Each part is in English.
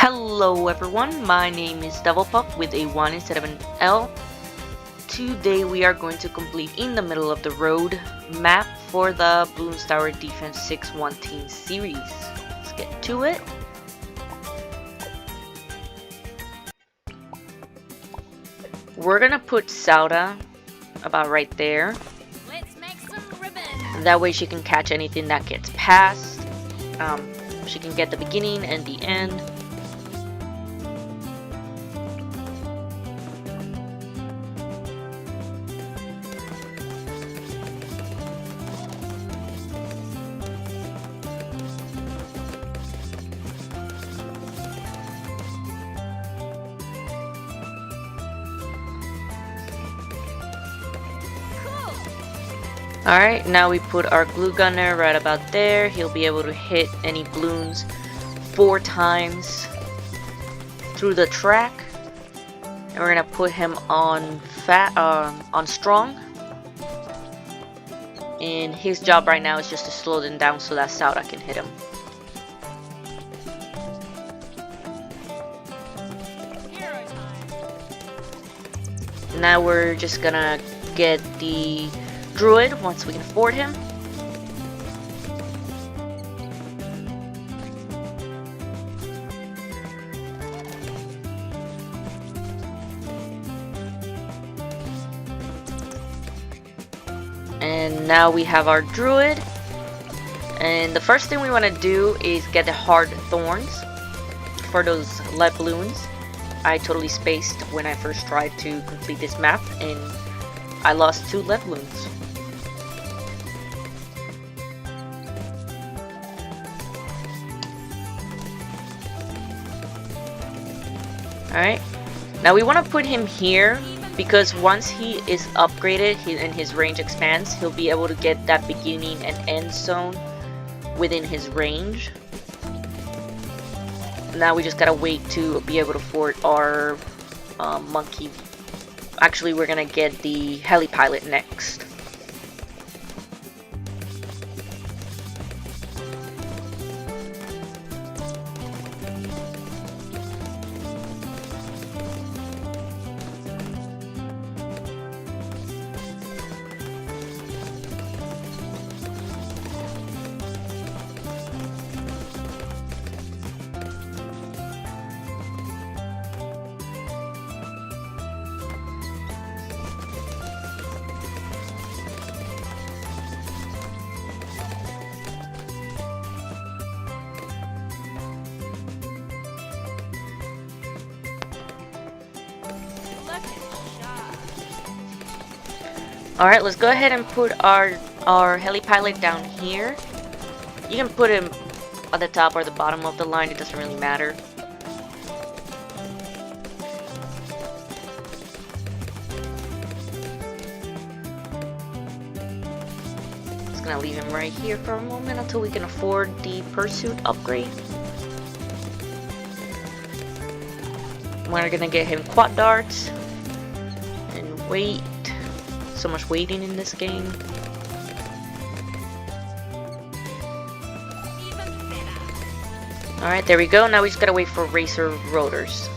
Hello everyone, my name is Devilpup with a 1 instead of an L. Today we are going to complete In the Middle of the Road map for the Bloons Tower Defense 6 1 Team series. Let's get to it. We're gonna put Sauda about right there. Let's make some ribbon. That way she can catch anything that gets passed. She can get the beginning and the end. Alright, now we put our glue gunner right about there. He'll be able to hit any balloons 4 times through the track. And we're gonna put him on strong. And his job right now is just to slow them down so that Sauda can hit him. Now we're just gonna get the Druid once we can afford him. And now we have our Druid. And the first thing we want to do is get the hard thorns for those lead balloons. I totally spaced when I first tried to complete this map and I lost 2 lead balloons. Alright, now we want to put him here because once he is upgraded and his range expands, he'll be able to get that beginning and end zone within his range. Now we just gotta wait to be able to afford our monkey. Actually, we're gonna get the heli pilot next. Alright, let's go ahead and put our heli pilot down here. You can put him at the top or the bottom of the line, it doesn't really matter. Just gonna leave him right here for a moment until we can afford the pursuit upgrade. We're gonna get him quad darts and wait. So much waiting in this game. Alright, there we go. Now we just gotta wait for racer rotors.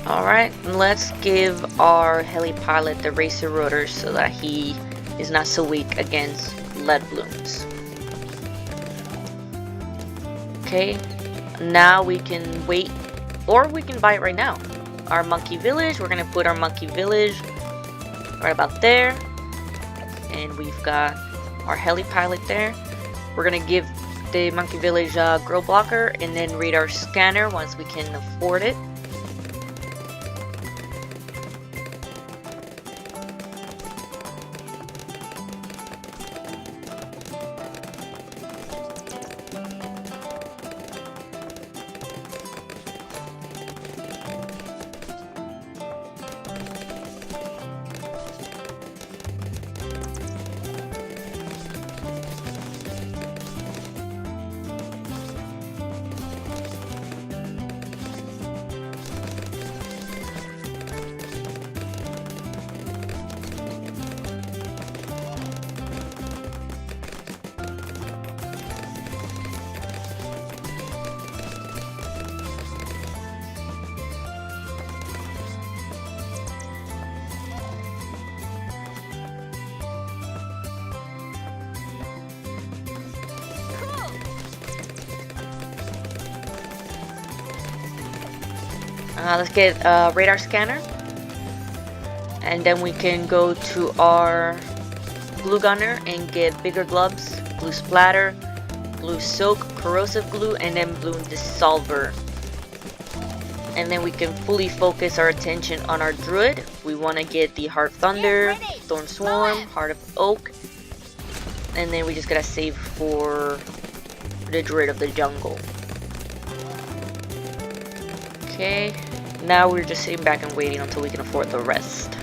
Alright, let's give our heli pilot the racer rotors so that he is not so weak against lead balloons. Okay, now we can wait, or we can buy it right now. Our monkey village, we're gonna put our monkey village right about there. And we've got our heli pilot there. We're gonna give the monkey village grow blocker and then read our scanner once we can afford it. Let's get a radar scanner. And then we can go to our glue gunner and get bigger gloves, glue splatter, glue soak, corrosive glue, and then blue dissolver. And then we can fully focus our attention on our druid. We want to get the Heart of Thunder, Thorn Swarm, Heart of Oak, and then we just gotta save for the druid of the jungle. Okay, now we're just sitting back and waiting until we can afford the rest.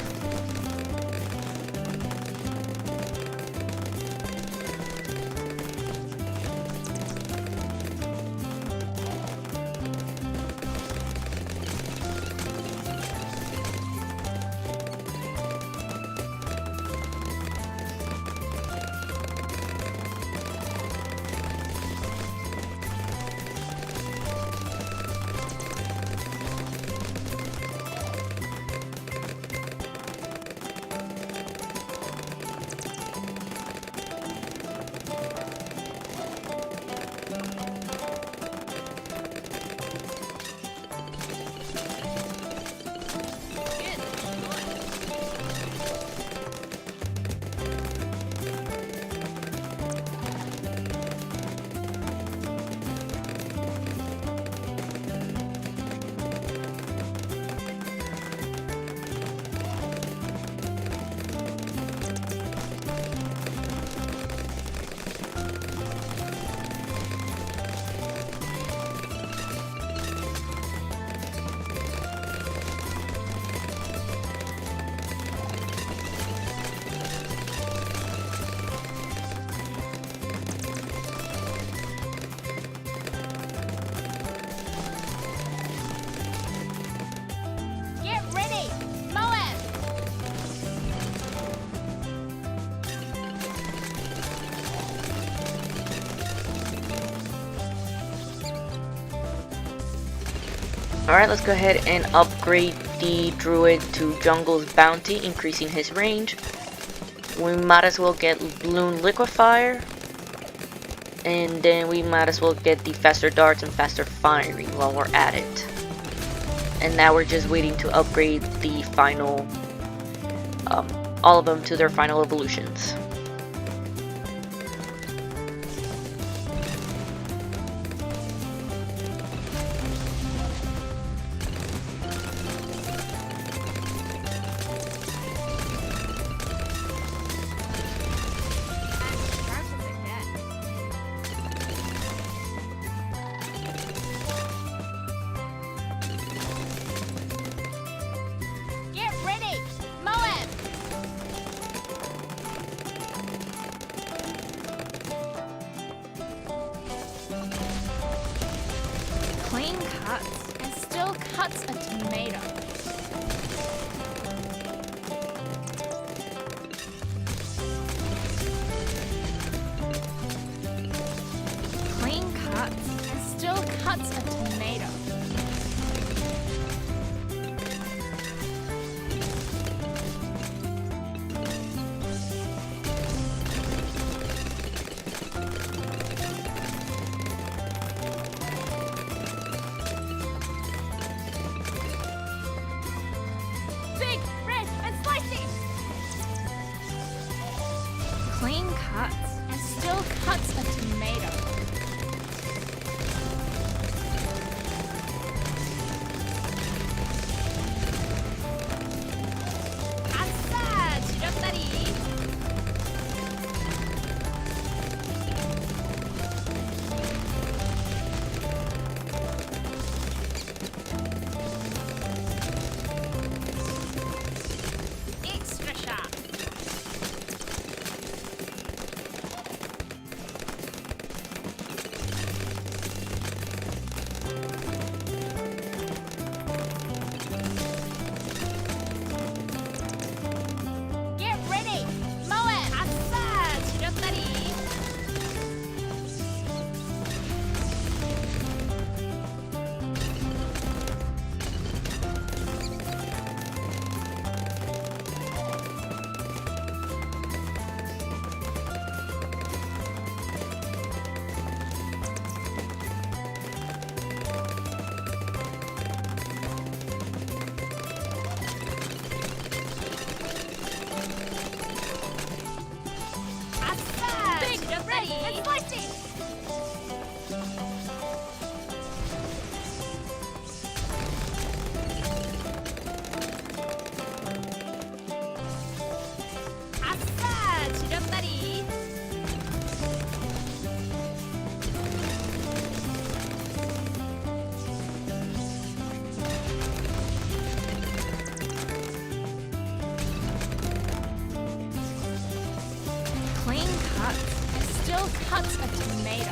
Alright, let's go ahead and upgrade the druid to Jungle's Bounty, increasing his range. We might as well get Balloon Liquefier. And then we might as well get the faster darts and faster firing while we're at it. And now we're just waiting to upgrade the final, all of them to their final evolutions. Clean cuts and still cuts a tomato. Clean cuts and still cuts a tomato. Clean cuts and still cuts a tomato. cuts a tomato.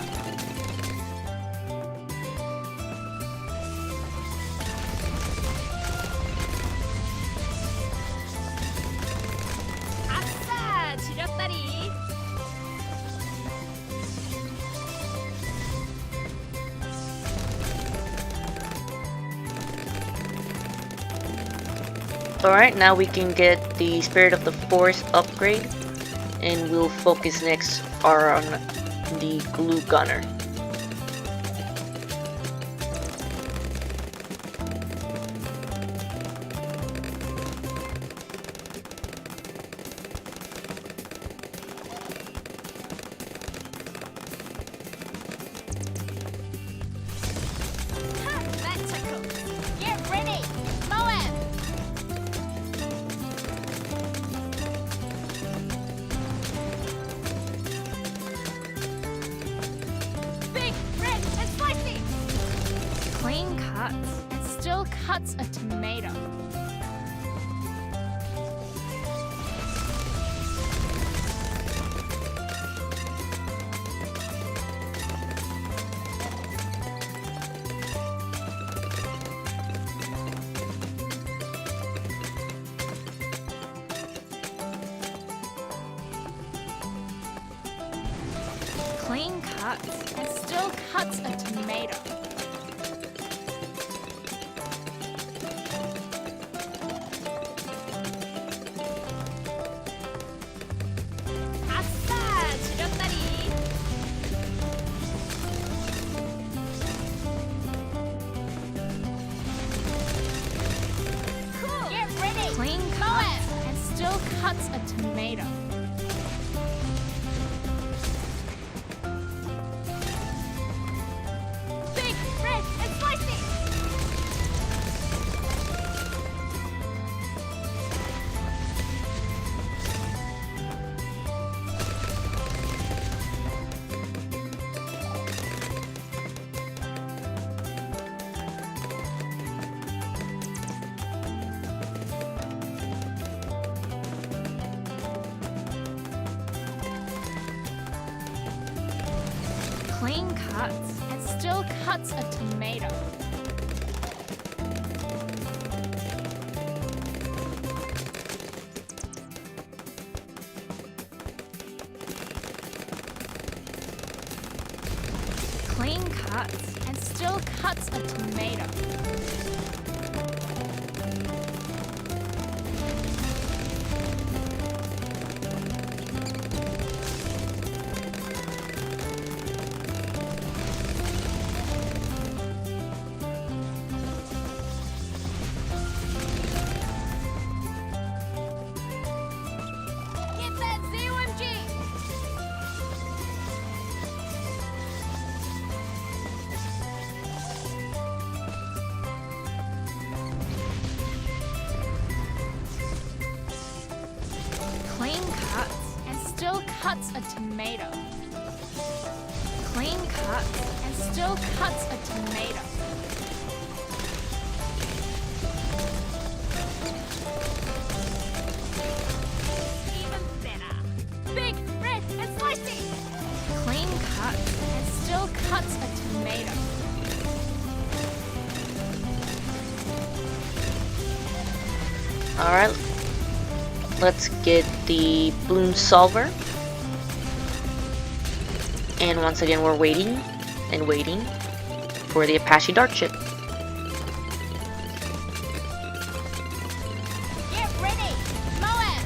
아싸! 지렸다리. Alright, now we can get the Spirit of the Forest upgrade, and we'll focus next on the Glue Gunner. Ha, that took. Get ready. Moab. Big, red, and spicy. Clean cuts. It still cuts a tomato. Clean cuts. It still cuts a tomato. 아싸! 지렸다리. Cool. Get ready. Clean cuts. And still cuts a tomato. Big, red, and spicy. Clean cuts. It still cuts a tomato. Clean cuts. And still cuts a tomato. Get that ZOMG! Clean cuts and still cuts a tomato. Clean cuts and still cuts a tomato. Even better. Big, red, and spicy. Clean cuts and still cuts a tomato. Alright, let's get the Bloom Solver. And once again, we're waiting and waiting for the Apache Dart Ship. Get ready, Moab.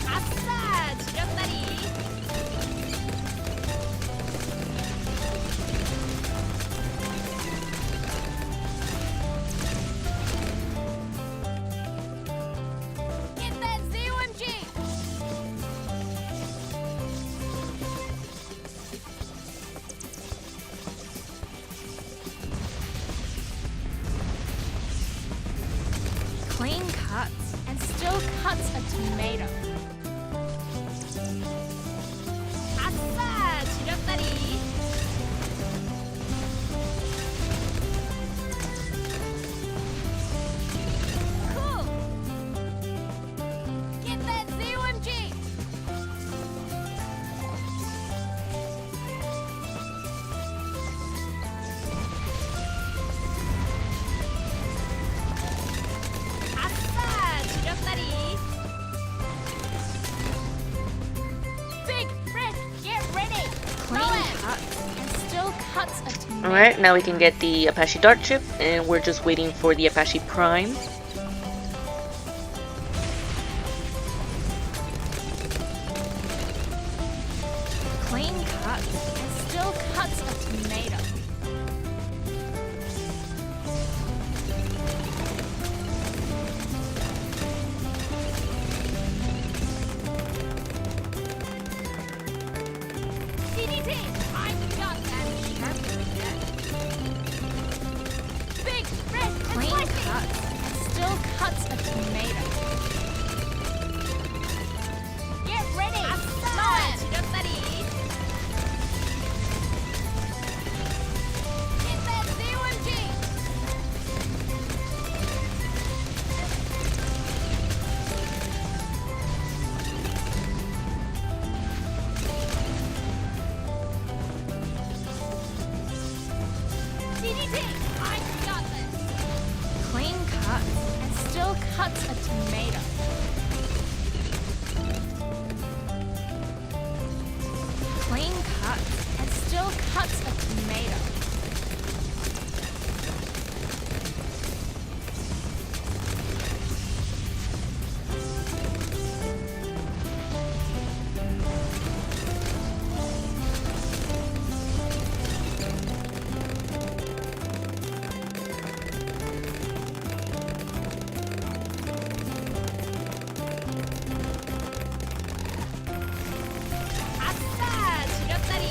아싸, 지렸다리. Get that ZOMG. Clean cuts and still cuts a tomato. 아싸, 지렸다리. cuts a tomato. Alright, now we can get the Apache Dart chip, and we're just waiting for the Apache Prime. Clean cut and still cuts a tomato. BTD, I'm young and sharp again. Big, red, and Clean spicy. cuts and still cuts a tomato. Get ready. Lauren, Get that C1G. CDT, I got this. Clean cuts and still cuts a tomato. Clean cuts and still cuts a tomato. 아싸, 지렸다리.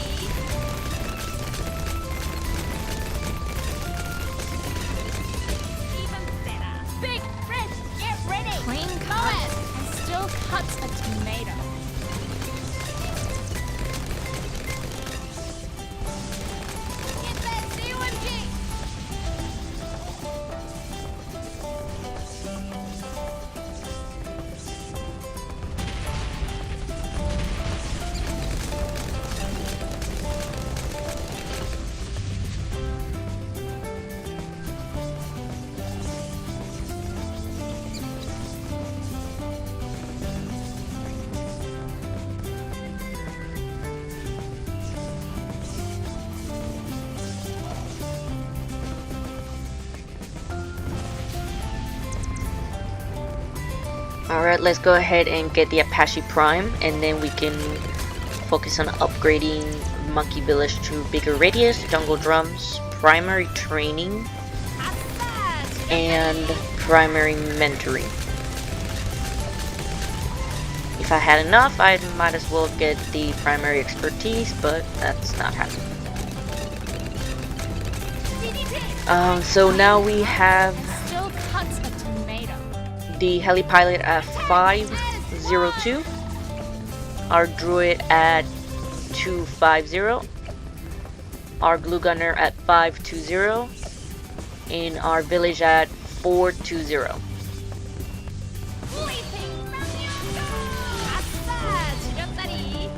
Even better. Big, red, get ready. Clean cuts and still cuts a tomato. Get that C1G. Alright, let's go ahead and get the Apache Prime, and then we can focus on upgrading Monkey Village to bigger radius, jungle drums, primary training, 아싸, and primary mentoring. If I had enough, I might as well get the primary expertise, but that's not happening. CDT. So now we have Still cuts a tomato. the Heli pilot at 502, our Druid at 250, our glue gunner at 520, and our village at 420. Leaping Ramyunga. 아싸, 지렸다리.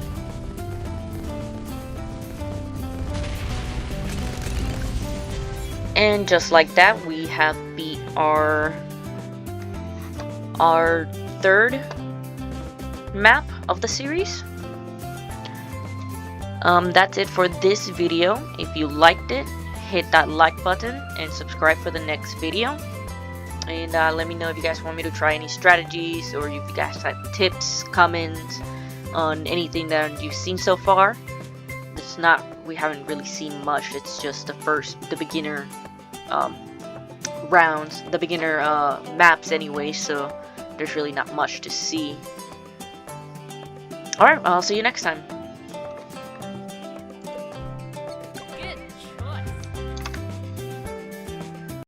And just like that, we have beat our third map of the series. That's it for this video. If you liked it, hit that like button and subscribe for the next video. And let me know if you guys want me to try any strategies, or if you guys have tips, comments on anything that you've seen so far. We haven't really seen much. It's just the beginner rounds, the beginner maps anyway, so there's really not much to see. Alright, I'll see you next time.